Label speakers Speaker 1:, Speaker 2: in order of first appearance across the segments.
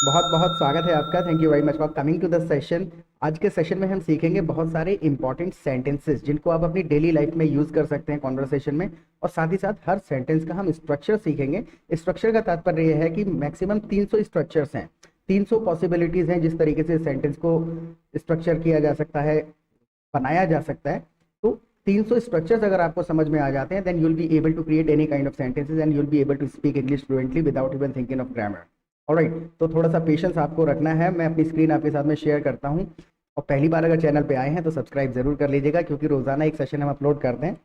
Speaker 1: बहुत बहुत स्वागत है आपका। Thank you very much for coming to the session. आज के सेशन में हम सीखेंगे बहुत सारे इंपॉर्टेंट सेंटेंसेस जिनको आप अपनी डेली लाइफ में यूज कर सकते हैं कॉन्वर्सेशन में, और साथ ही साथ हर सेंटेंस का हम स्ट्रक्चर सीखेंगे। स्ट्रक्चर का तात्पर्य यह है कि मैक्सिमम 300 स्ट्रक्चर्स हैं, 300 पॉसिबिलिटीज हैं जिस तरीके से सेंटेंस को स्ट्रक्चर किया जा सकता है, बनाया जा सकता है। तो 300 स्ट्रक्चर्स अगर आपको समझ में आ जाते हैं, then you will be able to create any kind of sentences and you will be able to speak English fluently without even thinking of grammar. Alright, तो थोड़ा सा पेशेंस आपको रखना है। मैं अपनी स्क्रीन आपके साथ में शेयर करता हूं, और पहली बार अगर चैनल पे आए हैं तो सब्सक्राइब जरूर कर लीजिएगा, क्योंकि रोजाना एक सेशन हम अपलोड करते हैं।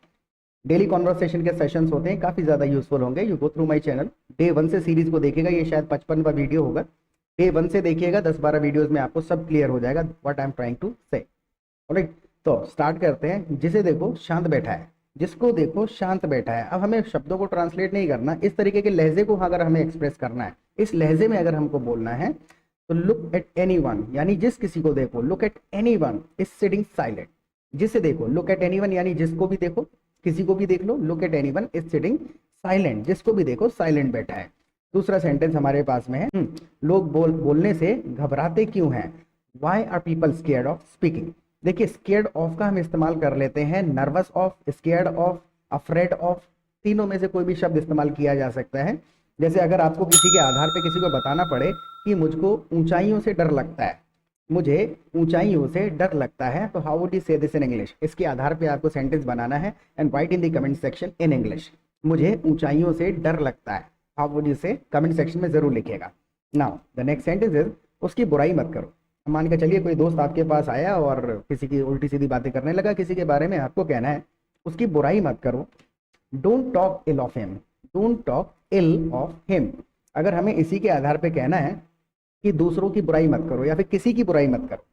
Speaker 1: डेली कॉन्वर्सेशन के सेशंस होते हैं, काफ़ी ज़्यादा यूजफुल होंगे। You go through my channel, day 1 से सीरीज को देखिएगा, ये शायद 55वां वीडियो होगा। डे 1 से देखिएगा, 10-12 वीडियोज़ में आपको सब क्लियर हो जाएगा what I am trying to say. Alright, तो स्टार्ट करते हैं। जिसे देखो शांत बैठा है, जिसको देखो शांत बैठा है। अब हमें शब्दों को ट्रांसलेट नहीं करना, इस तरीके के लहजे को अगर हमें एक्सप्रेस करना है, इस लहजे में अगर हमको बोलना है, तो लुक एट एनीवन, यानी जिस किसी को देखो। Look at anyone is sitting silent. जिसे देखो, लुक एट एनीवन यानी जिसको भी देखो, किसी को भी देख लो। Look at anyone is sitting silent, जिसको भी देखो साइलेंट बैठा है। दूसरा सेंटेंस हमारे पास में है, लोग बोलने से घबराते क्यों हैं? Why are people scared of speaking. देखिए, स्केयर्ड ऑफ का हम इस्तेमाल कर लेते हैं, nervous of, scared of, afraid of, तीनों में से कोई भी शब्द इस्तेमाल किया जा सकता है। जैसे अगर आपको किसी के आधार पे किसी को बताना पड़े कि मुझको ऊंचाइयों से डर लगता है, मुझे ऊंचाइयों से डर लगता है, तो हाउ वुड यू से दिस इन इंग्लिश? इसके आधार पे आपको सेंटेंस बनाना है and right in the comment section in English. मुझे ऊंचाइयों से डर लगता है, हाउ वुड यू से? कमेंट सेक्शन में जरूर लिखिएगा। Now the next sentence is, उसकी बुराई मत करो। मान के चलिए कोई दोस्त आपके पास आया और किसी की उल्टी सीधी बातें करने लगा किसी के बारे में, आपको कहना है उसकी बुराई मत करो। Don't talk ill of him, don't talk ill of him. अगर हमें इसी के आधार पे कहना है कि दूसरों की बुराई मत करो या फिर किसी की बुराई मत करो,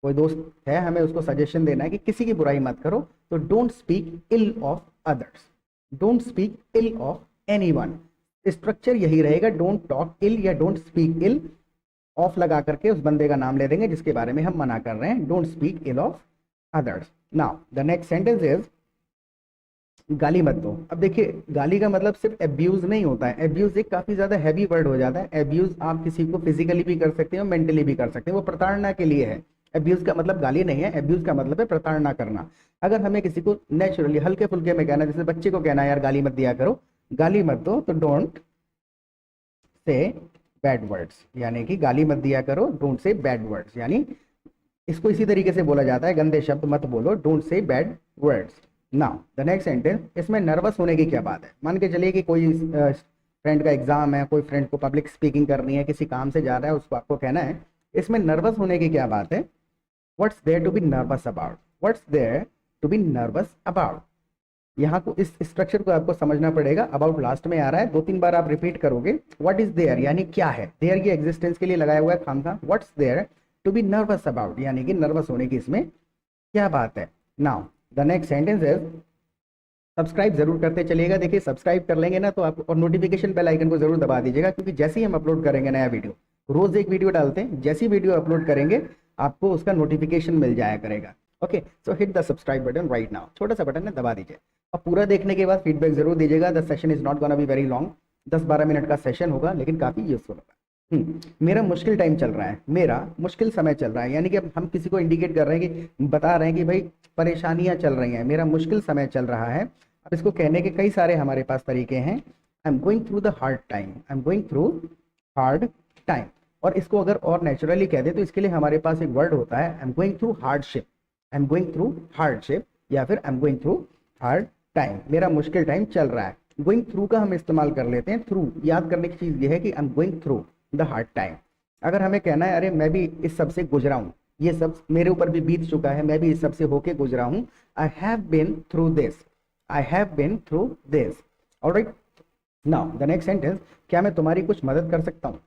Speaker 1: कोई दोस्त है, हमें उसको सजेशन देना है कि किसी की बुराई मत करो, तो don't speak ill of others, don't speak ill of anyone. Structure यही रहेगा, डोंट टॉक इल या डोंट स्पीक इल, ऑफ लगा करके उस बंदे का नाम ले देंगे जिसके बारे में हम मना कर रहे हैं। Don't speak ill of others. Now the next sentence is, गाली मत दो। अब देखिए, गाली का मतलब सिर्फ एब्यूज नहीं होता है। एब्यूज एक काफी ज्यादा हैवी वर्ड हो जाता है। एब्यूज आप किसी को फिजिकली भी कर सकते हो, मेंटली भी कर सकते हैं, वो प्रताड़ना के लिए है। एब्यूज का मतलब गाली नहीं है, एब्यूज का मतलब है प्रताड़ना करना। अगर हमें किसी को नेचुरली हल्के फुल्के में कहना, जैसे बच्चे को कहना यार गाली मत दिया करो, गाली मत दो, तो डोंट से बैड वर्ड्स, यानी कि गाली मत दिया करो, डोंट से बैड वर्ड्स। यानी इसको इसी तरीके से बोला जाता है, गंदे शब्द मत बोलो, don't say bad words. Now the next sentence, इसमें नर्वस होने की क्या बात है? मान के चलिए कि कोई फ्रेंड का एग्जाम है, कोई फ्रेंड को पब्लिक स्पीकिंग करनी है, किसी काम से जा रहा है, उसको आपको कहना है इसमें नर्वस होने की क्या बात है? What's there to be nervous about, what's there to be nervous about. यहाँ को, इस स्ट्रक्चर को आपको समझना पड़ेगा। अबाउट लास्ट में आ रहा है, 2-3 बार आप रिपीट करोगे। व्हाट इज देयर यानी क्या है, देयर की एग्जिस्टेंस के लिए लगाया हुआ है खामखा। What's there to be nervous about, यानी कि नर्वस होने की इसमें क्या बात है। Now the next sentence is, subscribe जरूर करते चलिएगा। देखिए, सब्सक्राइब कर लेंगे ना तो आप, और नोटिफिकेशन बेल आइकन को जरूर दबा दीजिएगा, क्योंकि जैसे ही हम अपलोड करेंगे नया वीडियो, रोज एक वीडियो डालते हैं, जैसी वीडियो अपलोड करेंगे आपको उसका नोटिफिकेशन मिल जाया करेगा। Okay, so hit the subscribe button right now, छोटा सा बटन है, दबा दीजिए। और पूरा देखने के बाद फीडबैक जरूर दीजिएगा। The session is not gonna be very long, 10-12 minute का सेशन होगा, लेकिन काफी यूजफुल होगा। मेरा मुश्किल टाइम चल रहा है, मेरा मुश्किल समय चल रहा है, यानी कि हम किसी को इंडिकेट कर रहे हैं, कि बता रहे हैं कि भाई परेशानियां चल रही हैं, मेरा मुश्किल समय चल रहा है। अब इसको कहने के कई सारे हमारे पास तरीके हैं। I am going through the hard time, I am going through hard time. और इसको अगर और नेचुरली कह दे तो इसके लिए हमारे पास एक वर्ड होता है, I am going through hardship, I am going through hardship, या फिर I am going through hard time, मेरा मुश्किल टाइम चल रहा है। गोइंग थ्रू का हम इस्तेमाल कर लेते हैं। थ्रू याद करने की चीज ये है कि I am going through the hard time. अगर हमें कहना है अरे मैं भी इस सब से गुजरा हूँ, ये सब मेरे ऊपर भी बीत चुका है, मैं भी इस सब से होके गुजरा हूँ, I have been through this, I have been through this. Alright, now the next sentence, क्या मैं तुम्हारी कुछ मदद कर सकता हूँ?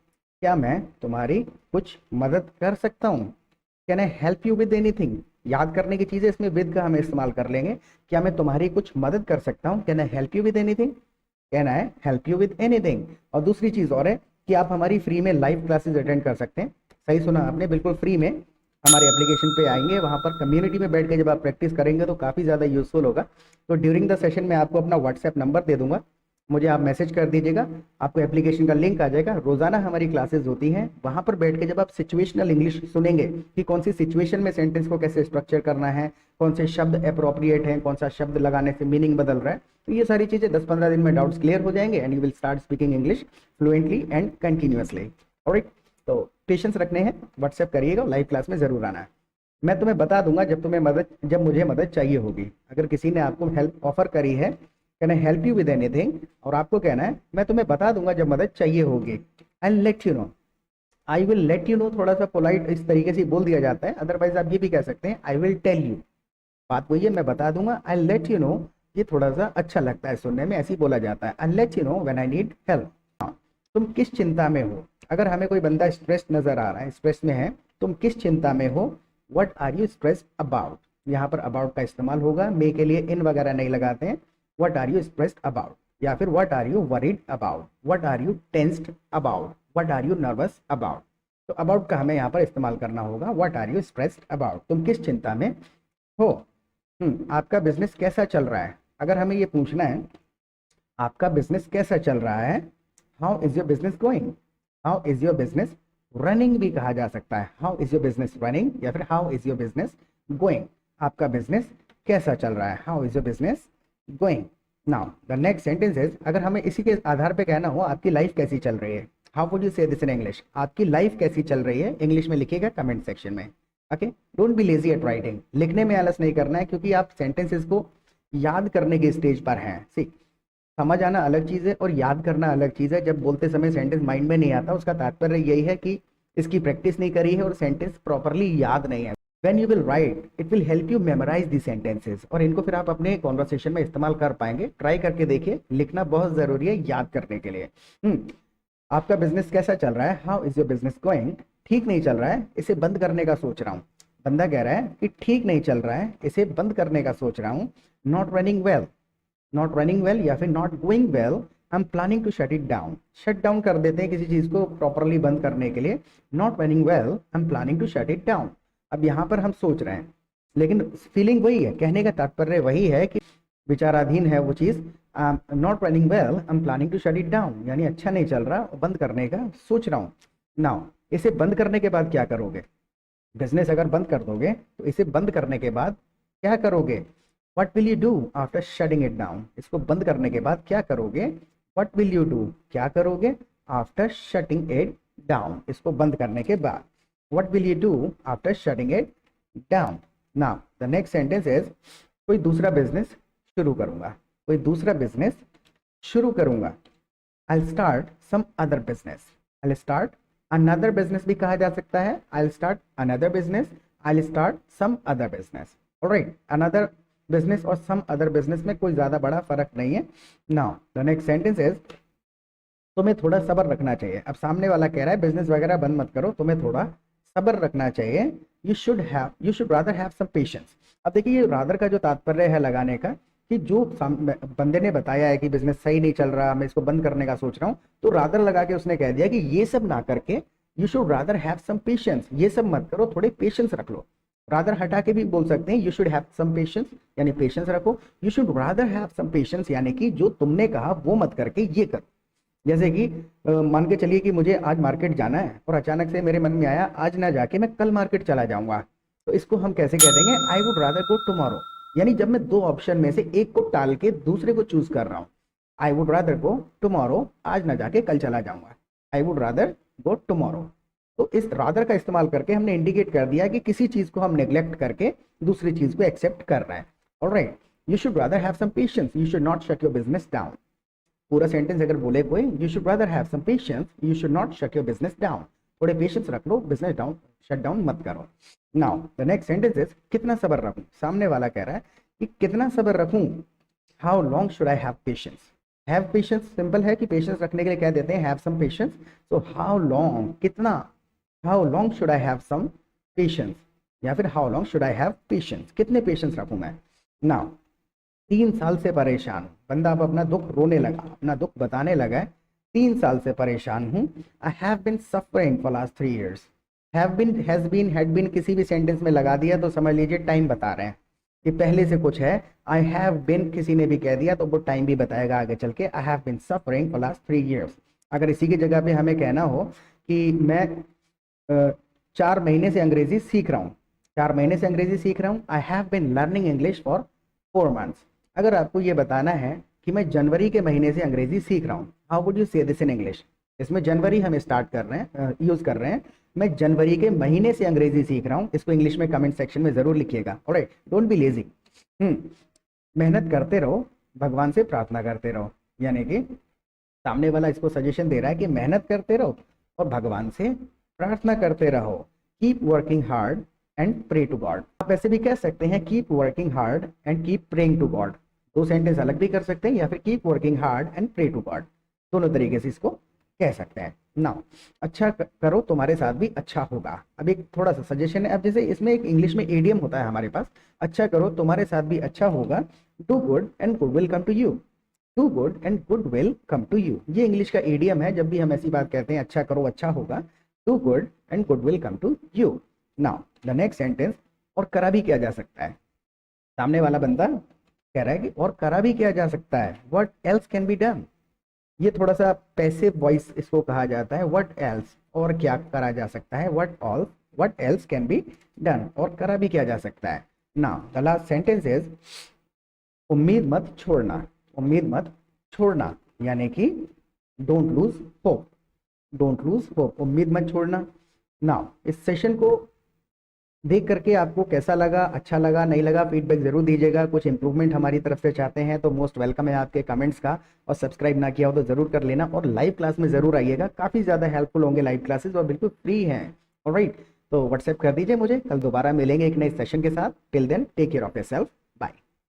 Speaker 1: क्या मैं तुम्हारी कुछ मदद कर सकता हूँ? Can I help you with anything? याद करने की चीजें इसमें विद का हमें इस्तेमाल कर लेंगे। क्या मैं तुम्हारी कुछ मदद कर सकता हूँ? Can I help you with anything, can I help you with anything. और दूसरी चीज और है कि आप हमारी फ्री में लाइव क्लासेस अटेंड कर सकते हैं। सही सुना आपने, बिल्कुल फ्री में हमारे एप्लीकेशन पे आएंगे, वहाँ पर कम्युनिटी में बैठ के जब आप प्रैक्टिस करेंगे तो काफ़ी ज़्यादा यूजफुल होगा। तो ड्यूरिंग द सेशन में आपको अपना व्हाट्सएप नंबर दे दूंगा, मुझे आप मैसेज कर दीजिएगा, आपको एप्लीकेशन का लिंक आ जाएगा। रोजाना हमारी क्लासेस होती हैं, वहां पर बैठ के जब आप सिचुएशनल इंग्लिश सुनेंगे कि कौन सी सिचुएशन में सेंटेंस को कैसे स्ट्रक्चर करना है, कौन से शब्द अप्रोप्रिएट हैं, कौन सा शब्द लगाने से मीनिंग बदल रहा है, तो ये सारी चीजें 10-15 दिन में डाउट्स क्लियर हो जाएंगे and you will start speaking English fluently and continuously. Alright, तो पेशेंस रखने हैं, व्हाट्सएप करिएगा, लाइव क्लास में जरूर आना है। मैं तुम्हें बता दूंगा जब मुझे मदद चाहिए होगी। अगर किसी ने आपको हेल्प ऑफर करी है, can I help you with anything, और आपको कहना है मैं तुम्हें बता दूंगा जब मदद चाहिए होगी, I let you know, I will let you know, थोड़ा सा पोलाइट इस तरीके से बोल दिया जाता है। अदरवाइज आप ये भी कह सकते हैं आई विल टेल यू, बात वही है, मैं बता दूंगा, आई लेट यू नो, ये थोड़ा सा अच्छा लगता है सुनने में, ऐसे ही बोला जाता है, I let you know when I need help. तुम किस चिंता में हो, अगर हमें कोई बंदा स्ट्रेस नजर आ रहा है, स्ट्रेस में है, तुम किस चिंता में हो, what are you stress about, यहाँ पर अबाउट का इस्तेमाल होगा, मे के लिए इन वगैरह नहीं लगाते हैं, what are you stressed about, या फिर what are you worried about, what are you tensed about, what are you nervous about. तो अबाउट का हमें यहाँ पर इस्तेमाल करना होगा, what are you stressed about, तुम किस चिंता में हो। आपका बिजनेस कैसा चल रहा है, अगर हमें ये पूछना है आपका बिजनेस कैसा चल रहा है, how is your business going, how is your business running भी कहा जा सकता है, how is your business running, या फिर how is your business going, आपका बिजनेस कैसा चल रहा है, how is your business going. Now the next sentence is, अगर हमें इसी के आधार पे कहना हो आपकी लाइफ कैसी चल रही है, हाउ वुड यू से दिस इन इंग्लिश, आपकी लाइफ कैसी चल रही है, इंग्लिश में लिखिएगा कमेंट सेक्शन में। Okay, don't be lazy at writing, लिखने में आलस नहीं करना है, क्योंकि आप सेंटेंसेस को याद करने के स्टेज पर हैं। सी, समझ आना अलग चीज़ है और याद करना अलग चीज़ है। जब बोलते समय सेंटेंस माइंड में नहीं आता, उसका तात्पर्य यही है कि इसकी प्रैक्टिस नहीं करी है और सेंटेंस प्रॉपरली याद नहीं है। When you will write, it will help you memorize the sentences, और इनको फिर आप अपने कॉन्वर्सेशन में इस्तेमाल कर पाएंगे। ट्राई करके देखिए, लिखना बहुत जरूरी है याद करने के लिए। आपका बिजनेस कैसा चल रहा है, how is your business going, ठीक नहीं चल रहा है, इसे बंद करने का सोच रहा हूँ। बंदा कह रहा है कि ठीक नहीं चल रहा है, इसे बंद करने का सोच रहा हूँ। Not running well, not running well या फिर not going well, I am planning to shut it down. Shut down कर देते हैं किसी चीज को प्रॉपरली बंद करने के लिए, not running well, I am planning to shut it down. अब यहाँ पर हम सोच रहे हैं, लेकिन फीलिंग वही है, कहने का तात्पर्य वही है कि विचाराधीन है वो चीज। Not running well, I am planning to shut it down, यानी अच्छा नहीं चल रहा, बंद करने का सोच रहा हूँ। नाउ इसे बंद करने के बाद क्या करोगे, बिजनेस अगर बंद कर दोगे तो इसे बंद करने के बाद क्या करोगे, what will you do after shutting it down, इसको बंद करने के बाद क्या करोगे, व्हाट विल यू डू, क्या करोगे आफ्टर शटिंग इट डाउन, इसको बंद करने के बाद, what will you do after shutting it down. Now the next sentence is, कोई दूसरा बिजनेस शुरू करूंगा, कोई दूसरा बिजनेस शुरू करूंगा। I will start some other business, I will start another business भी कहा जा सकता है, I will start another business, I will start some other business. Alright, another business और सम अदर बिजनेस में कोई ज्यादा बड़ा फर्क नहीं है। Now the next sentence is, तुम्हें थोड़ा सब्र रखना चाहिए। अब सामने वाला कह रहा है बिजनेस वगैरह बंद मत करो, तुम्हें थोड़ा सब्र रखना चाहिए। You should rather have some patience. अब देखिए ये रादर का जो तात्पर्य है लगाने का, कि जो बंदे ने बताया है कि बिजनेस सही नहीं चल रहा, मैं इसको बंद करने का सोच रहा हूँ, तो रादर लगा के उसने कह दिया कि ये सब ना करके you should rather have some patience, ये सब मत करो, थोड़े पेशेंस रख लो। रादर हटा के भी बोल सकते हैं, you should have some patience, यानी पेशेंस रखो। You should rather have some patience, यानी कि जो तुमने कहा वो मत करके ये कर। जैसे कि मान के चलिए कि मुझे आज मार्केट जाना है और अचानक से मेरे मन में आया आज ना जाके मैं कल मार्केट चला जाऊंगा, तो इसको हम कैसे कह देंगे, I would rather go tomorrow. यानी जब मैं दो ऑप्शन में से एक को टाल के दूसरे को चूज कर रहा हूँ, I would rather go tomorrow, आज ना जाके कल चला जाऊंगा, I would rather go tomorrow. तो इस रादर का इस्तेमाल करके हमने इंडिकेट कर दिया कि किसी चीज को हम नेग्लेक्ट करके दूसरी चीज को एक्सेप्ट कर रहे हैं। Alright, you should rather have some patience, you should not shut your business down. पूरा सेंटेंस अगर बोले कोई, you should rather have some patience, you should not shut your business down, थोड़े पेशेंस रख लो, बिजनेस डाउन शट डाउन मत करो। Now the next sentence is, कितना सब्र रखूं। सामने वाला कह रहा है कि कितना सब्र रखूं, how long should I have patience. Have patience simple है कि पेशेंस रखने के लिए कह देते हैं have some patience, so how long, कितना, how long should I have some patience, या फिर how long should I have patience, कितने पेशेंस रखूं मैं। नाउ 3 साल से परेशान हूं, बंदा अब अपना दुख रोने लगा, अपना दुख बताने लगा है, 3 साल से परेशान हूं। I have been suffering for last 3 years। Have been, has been, had been किसी भी सेंटेंस में लगा दिया तो समझ लीजिए टाइम बता रहे हैं। कि पहले से कुछ है। आई हैव बिन किसी ने भी कह दिया तो वो टाइम भी बताएगा आगे चल के। I have been suffering for last 3 years। अगर इसी की जगह पे हमें कहना हो कि मैं 4 महीने से अंग्रेजी सीख रहा हूँ, 4 महीने से अंग्रेजी सीख रहा हूँ। I have been learning English for 4 months। अगर आपको ये बताना है कि मैं जनवरी के महीने से अंग्रेजी सीख रहा हूँ, हाउ वुड यू से दिस इन इंग्लिश? इसमें जनवरी हम स्टार्ट कर रहे हैं, यूज कर रहे हैं। मैं जनवरी के महीने से अंग्रेजी सीख रहा हूँ, इसको इंग्लिश में कमेंट सेक्शन में जरूर लिखिएगा। Alright, don't be lazy. मेहनत करते रहो, भगवान से प्रार्थना करते रहो। यानी कि सामने वाला इसको सजेशन दे रहा है कि मेहनत करते रहो और भगवान से प्रार्थना करते रहो। Keep working hard and pray to God. आप ऐसे भी कह सकते हैं keep working hard and keep praying to God. 2 sentence अलग भी कर सकते हैं, या फिर keep working hard and pray to God, दोनों तरीके से इसको कह सकते हैं। नाउ, अच्छा करो तुम्हारे साथ भी अच्छा होगा। अब एक थोड़ा सा सजेशन है। अब जैसे इसमें एक इंग्लिश में एडियम होता है हमारे पास, अच्छा करो तुम्हारे साथ भी अच्छा होगा। Do good and good will come to you. Do good and good will come to you, ये इंग्लिश का एडियम है। जब भी हम ऐसी बात कहते हैं अच्छा करो अच्छा होगा, do good and good will come to you. Now the next sentence, और करा भी किया जा सकता है। सामने वाला बंदा कह रहा है कि और करा भी किया जा सकता है। What else can be done. ये थोड़ा सा पैसिव वॉइस इसको कहा जाता है। व्हाट एल्स, और क्या करा जा सकता है। What else can be done, और करा भी किया जा सकता है। Now the last sentence is उम्मीद मत छोड़ना। उम्मीद मत छोड़ना यानी कि don't lose hope. Don't lose hope, उम्मीद मत छोड़ना। नाउ इस सेशन को देख करके आपको कैसा लगा, अच्छा लगा, नहीं लगा, फीडबैक जरूर दीजिएगा। कुछ इंप्रूवमेंट हमारी तरफ से चाहते हैं तो मोस्ट वेलकम है आपके कमेंट्स का। और सब्सक्राइब ना किया हो तो जरूर कर लेना, और लाइव क्लास में जरूर आइएगा, काफ़ी ज़्यादा हेल्पफुल होंगे लाइव क्लासेस, और बिल्कुल फ्री हैं। ऑलराइट, तो व्हाट्सएप कर दीजिए मुझे। कल दोबारा मिलेंगे एक नए सेशन के साथ। Till then take care of yourself.